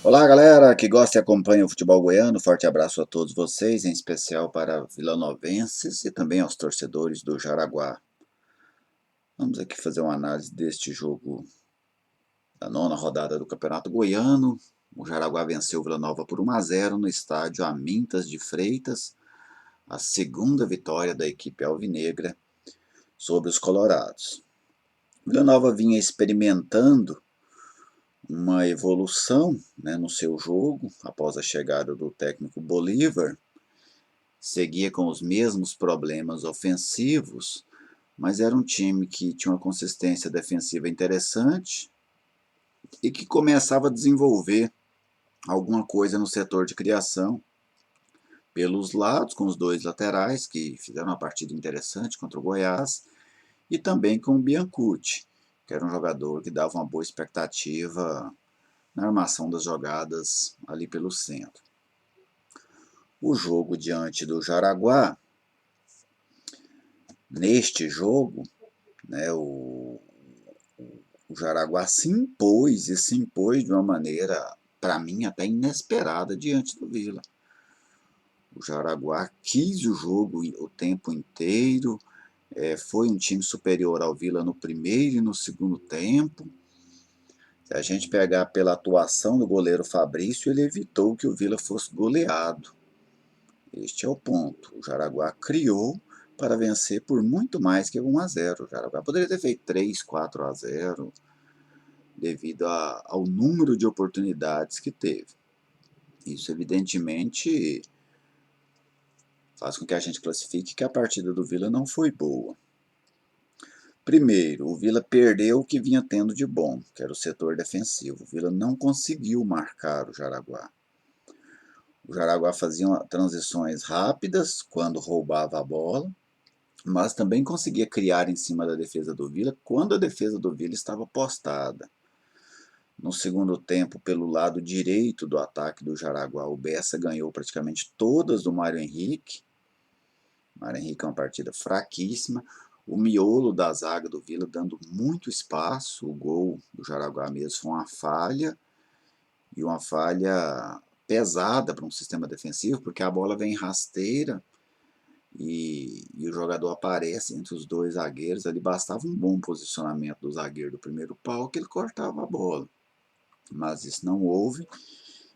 Olá galera que gosta e acompanha o futebol goiano, forte abraço a todos vocês, em especial para vilanovenses e também aos torcedores do Jaraguá. Vamos aqui fazer uma análise deste jogo da nona rodada do Campeonato Goiano. O Jaraguá venceu o Vila Nova por 1-0 no estádio Amintas de Freitas, a segunda vitória da equipe alvinegra sobre os colorados. O Vila Nova vinha experimentando uma evolução, no seu jogo após a chegada do técnico Bolívar. Seguia com os mesmos problemas ofensivos, mas era um time que tinha uma consistência defensiva interessante e que começava a desenvolver alguma coisa no setor de criação pelos lados, com os dois laterais que fizeram uma partida interessante contra o Goiás, e também com o Biancucci, que era um jogador que dava uma boa expectativa na armação das jogadas ali pelo centro. O jogo diante do Jaraguá, neste jogo, o Jaraguá se impôs de uma maneira, para mim, até inesperada diante do Vila. O Jaraguá quis o jogo o tempo inteiro, foi um time superior ao Vila no primeiro e no segundo tempo. Se a gente pegar pela atuação do goleiro Fabrício, ele evitou que o Vila fosse goleado. Este é o ponto. O Jaraguá criou para vencer por muito mais que 1-0. O Jaraguá poderia ter feito 3, 4-0, devido ao número de oportunidades que teve. Isso, evidentemente, faz com que a gente classifique que a partida do Vila não foi boa. Primeiro, o Vila perdeu o que vinha tendo de bom, que era o setor defensivo. O Vila não conseguiu marcar o Jaraguá. O Jaraguá fazia transições rápidas quando roubava a bola, mas também conseguia criar em cima da defesa do Vila quando a defesa do Vila estava postada. No segundo tempo, pelo lado direito do ataque do Jaraguá, o Bessa ganhou praticamente todas do Mário Henrique. O Mário Henrique é uma partida fraquíssima. O miolo da zaga do Vila dando muito espaço. O gol do Jaraguá mesmo foi uma falha, e uma falha pesada para um sistema defensivo, porque a bola vem rasteira e o jogador aparece entre os dois zagueiros. Ali bastava um bom posicionamento do zagueiro do primeiro pau que ele cortava a bola, mas isso não houve.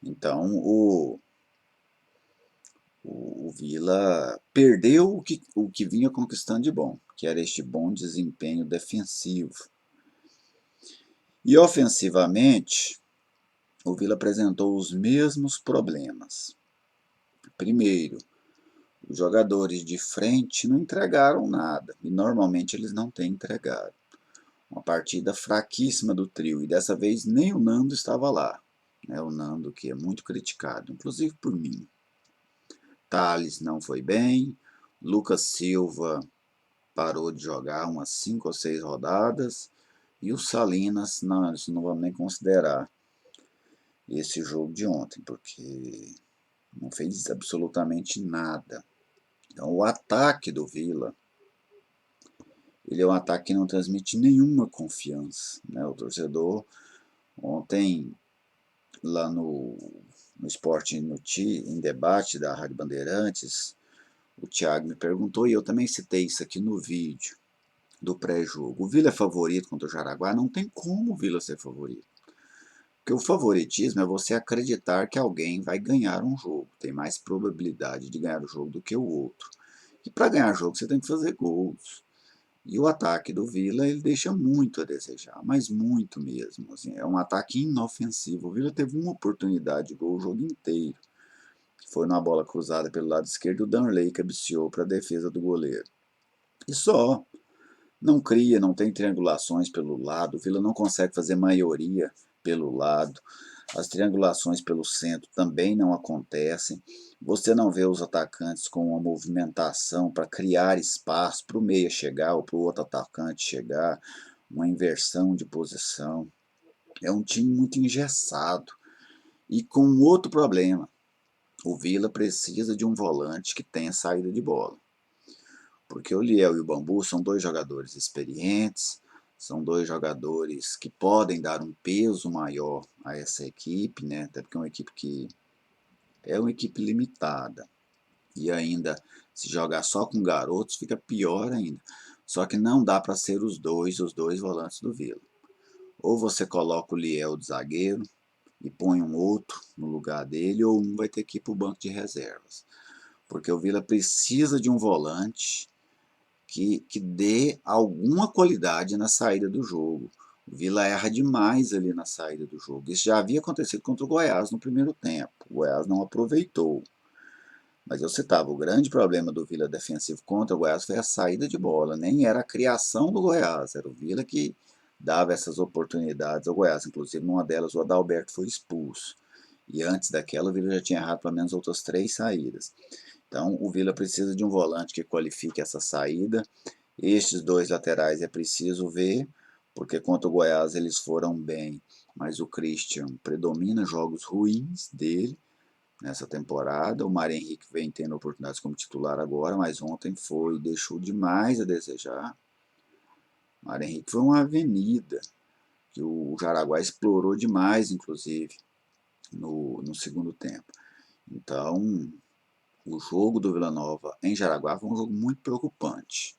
Então o Vila perdeu o que vinha conquistando de bom, que era este bom desempenho defensivo. E ofensivamente, o Vila apresentou os mesmos problemas. Primeiro, os jogadores de frente não entregaram nada, e normalmente eles não têm entregado. Uma partida fraquíssima do trio, e dessa vez nem o Nando estava lá. O Nando, que é muito criticado, inclusive por mim. Thales não foi bem, Lucas Silva parou de jogar umas 5 ou 6 rodadas, e o Salinas, não, isso não vamos nem considerar esse jogo de ontem, porque não fez absolutamente nada. Então o ataque do Vila, ele é um ataque que não transmite nenhuma confiança. O torcedor, ontem, lá no Esporte em Debate da Rádio Bandeirantes, o Thiago me perguntou, e eu também citei isso aqui no vídeo do pré-jogo. O Vila é favorito contra o Jaraguá? Não tem como o Vila ser favorito. Porque o favoritismo é você acreditar que alguém vai ganhar um jogo. Tem mais probabilidade de ganhar o jogo do que o outro. E para ganhar jogo você tem que fazer gols. E o ataque do Vila, ele deixa muito a desejar, mas muito mesmo. Assim, é um ataque inofensivo. O Vila teve uma oportunidade de gol o jogo inteiro, que foi na bola cruzada pelo lado esquerdo, o Danley cabeceou para a defesa do goleiro. E só. Não cria, não tem triangulações pelo lado. O Vila não consegue fazer maioria pelo lado. As triangulações pelo centro também não acontecem. Você não vê os atacantes com uma movimentação para criar espaço para o meia chegar ou para o outro atacante chegar, uma inversão de posição. É um time muito engessado. E com outro problema, o Vila precisa de um volante que tenha saída de bola. Porque o Liel e o Bambu são dois jogadores experientes, São dois jogadores que podem dar um peso maior a essa equipe, né? Até porque é uma equipe limitada. E ainda, se jogar só com garotos, fica pior ainda. Só que não dá para ser os dois volantes do Vila. Ou você coloca o Liel de zagueiro e põe um outro no lugar dele, ou um vai ter que ir para o banco de reservas. Porque o Vila precisa de um volante que dê alguma qualidade na saída do jogo. O Vila erra demais ali na saída do jogo. Isso já havia acontecido contra o Goiás no primeiro tempo. O Goiás não aproveitou. Mas eu citava, o grande problema do Vila defensivo contra o Goiás foi a saída de bola. Nem era a criação do Goiás, era o Vila que dava essas oportunidades ao Goiás. Inclusive, numa delas, o Adalberto foi expulso. E antes daquela, o Vila já tinha errado pelo menos outras 3 saídas. Então, o Vila precisa de um volante que qualifique essa saída. Estes dois laterais é preciso ver, porque contra o Goiás eles foram bem, mas o Christian predomina jogos ruins dele nessa temporada. O Mário Henrique vem tendo oportunidades como titular agora, mas ontem deixou demais a desejar. O Mário Henrique foi uma avenida que o Jaraguá explorou demais, inclusive, no segundo tempo. Então, o jogo do Vila Nova em Jaraguá foi um jogo muito preocupante.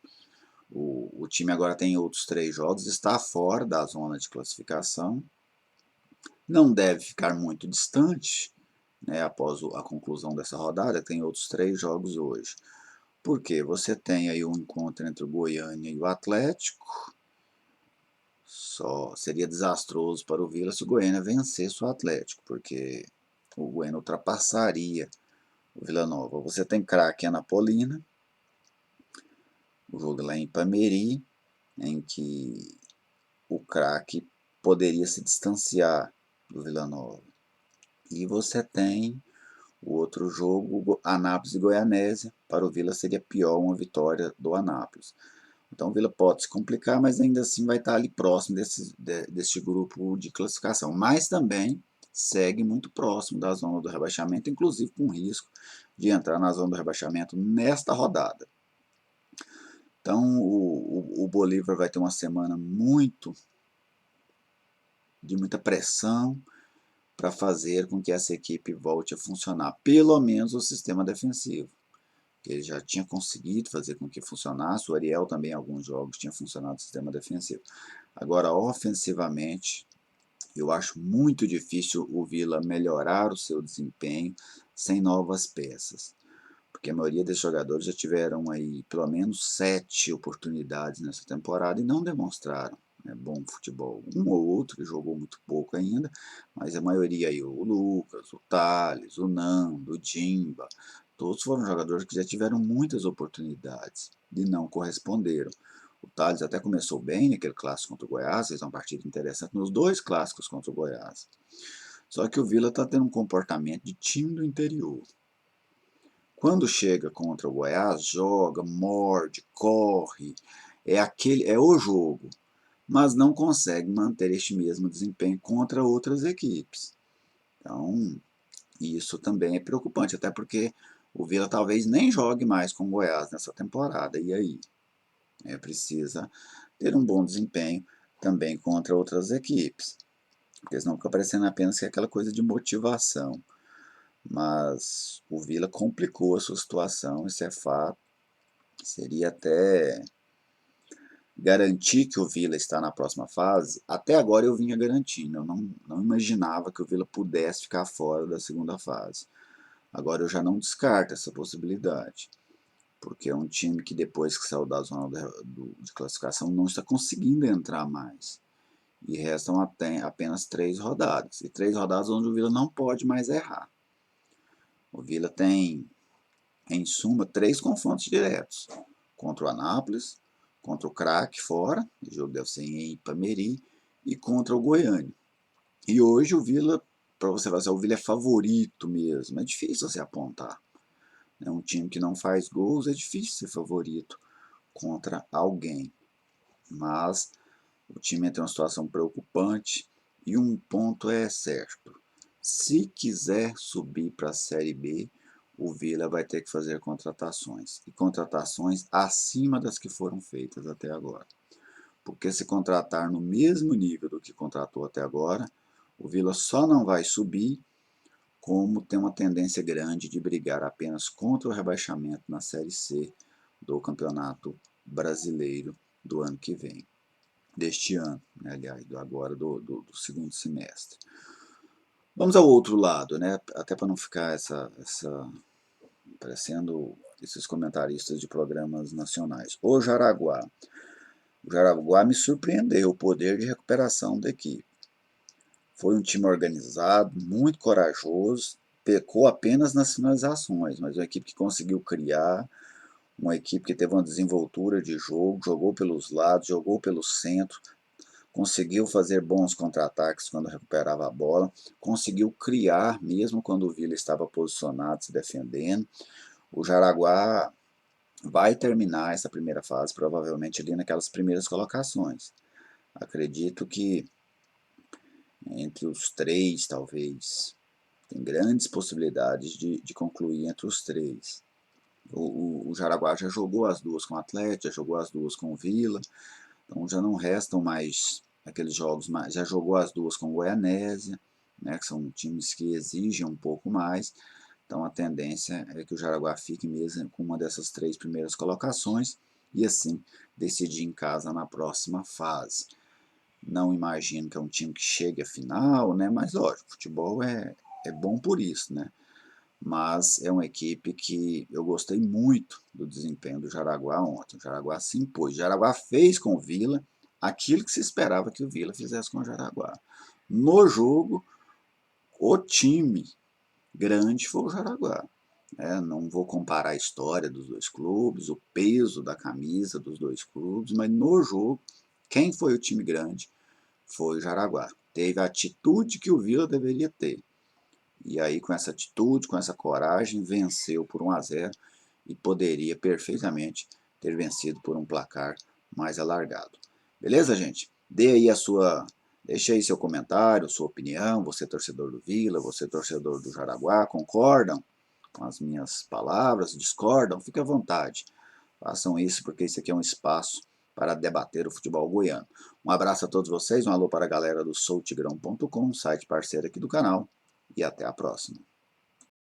O time agora tem outros 3 jogos, está fora da zona de classificação, não deve ficar muito distante, né, após a conclusão dessa rodada, tem outros 3 jogos hoje. Porque você tem aí um encontro entre o Goiânia e o Atlético, só seria desastroso para o Vila se o Goiânia vencesse o Atlético, porque o Goiânia ultrapassaria o Vila Nova. Você tem Craque e Anapolina, o jogo lá em Ipameri, em que o Craque poderia se distanciar do Vila Nova. E você tem o outro jogo, Anápolis e Goianésia. Para o Vila seria pior uma vitória do Anápolis. Então o Vila pode se complicar, mas ainda assim vai estar ali próximo desse grupo de classificação. Mas também segue muito próximo da zona do rebaixamento, inclusive com risco de entrar na zona do rebaixamento nesta rodada. Então o Bolívar vai ter uma semana de muita pressão para fazer com que essa equipe volte a funcionar, pelo menos o sistema defensivo. Ele já tinha conseguido fazer com que funcionasse, o Ariel também em alguns jogos tinha funcionado o sistema defensivo. Agora, ofensivamente, eu acho muito difícil o Vila melhorar o seu desempenho sem novas peças. Porque a maioria desses jogadores já tiveram aí pelo menos 7 oportunidades nessa temporada e não demonstraram, né, bom futebol. Um ou outro que jogou muito pouco ainda, mas a maioria aí, o Lucas, o Thales, o Nando, o Dimba, todos foram jogadores que já tiveram muitas oportunidades e não corresponderam. O Thales até começou bem naquele clássico contra o Goiás, fez uma partida interessante nos 2 clássicos contra o Goiás. Só que o Vila está tendo um comportamento de time do interior. Quando chega contra o Goiás, joga, morde, corre, é o jogo, mas não consegue manter este mesmo desempenho contra outras equipes. Então, isso também é preocupante, até porque o Vila talvez nem jogue mais com o Goiás nessa temporada. E aí? Precisa ter um bom desempenho também contra outras equipes, porque senão fica parecendo apenas que é aquela coisa de motivação. Mas o Vila complicou a sua situação, isso é fato. Seria até garantir que o Vila está na próxima fase. Até agora eu vinha garantindo, eu não imaginava que o Vila pudesse ficar fora da segunda fase. Agora eu já não descarto essa possibilidade, porque é um time que depois que saiu da zona de classificação não está conseguindo entrar mais. E restam apenas 3 rodadas, e 3 rodadas onde o Vila não pode mais errar. O Vila tem, em suma, 3 confrontos diretos, contra o Anápolis, contra o Craque fora, o jogo deve ser em Ipameri, e contra o Goiânia. E hoje o Vila, para você falar assim, o Vila é favorito mesmo, é difícil você apontar. É um time que não faz gols, é difícil ser favorito contra alguém. Mas o time tem uma situação preocupante e um ponto é certo. Se quiser subir para a Série B, o Vila vai ter que fazer contratações. E contratações acima das que foram feitas até agora. porque se contratar no mesmo nível do que contratou até agora, o Vila só não vai subir, como tem uma tendência grande de brigar apenas contra o rebaixamento na Série C do Campeonato Brasileiro do ano que vem, deste ano, né, aliás, agora do segundo semestre. Vamos ao outro lado, né, até para não ficar parecendo esses comentaristas de programas nacionais. O Jaraguá me surpreendeu o poder de recuperação da equipe. Foi um time organizado, muito corajoso, pecou apenas nas finalizações, mas uma equipe que conseguiu criar, uma equipe que teve uma desenvoltura de jogo, jogou pelos lados, jogou pelo centro, conseguiu fazer bons contra-ataques quando recuperava a bola, conseguiu criar mesmo quando o Vila estava posicionado se defendendo. O Jaraguá vai terminar essa primeira fase provavelmente ali naquelas primeiras colocações. Acredito que entre os três, talvez, tem grandes possibilidades de concluir entre os três. O Jaraguá já jogou as duas com o Atlético, já jogou as duas com o Vila, então já não restam mais aqueles jogos, já jogou as duas com o Goianésia, né, que são times que exigem um pouco mais, então a tendência é que o Jaraguá fique mesmo com uma dessas três primeiras colocações e assim decidir em casa na próxima fase. Não imagino que é um time que chegue à final, né, mas lógico, futebol é bom por isso, né? Mas é uma equipe que eu gostei muito do desempenho do Jaraguá ontem. O Jaraguá se impôs. O Jaraguá fez com o Vila aquilo que se esperava que o Vila fizesse com o Jaraguá. No jogo, o time grande foi o Jaraguá. Não vou comparar a história dos dois clubes, o peso da camisa dos dois clubes, mas no jogo, quem foi o time grande foi o Jaraguá. Teve a atitude que o Vila deveria ter. E aí, com essa atitude, com essa coragem, venceu por 1-0 e poderia perfeitamente ter vencido por um placar mais alargado. Beleza, gente? Deixe aí seu comentário, sua opinião, você torcedor do Vila, você torcedor do Jaraguá, concordam com as minhas palavras, discordam? Fique à vontade. Façam isso porque esse aqui é um espaço para debater o futebol goiano. Um abraço a todos vocês, um alô para a galera do soutigrão.com, site parceiro aqui do canal, e até a próxima.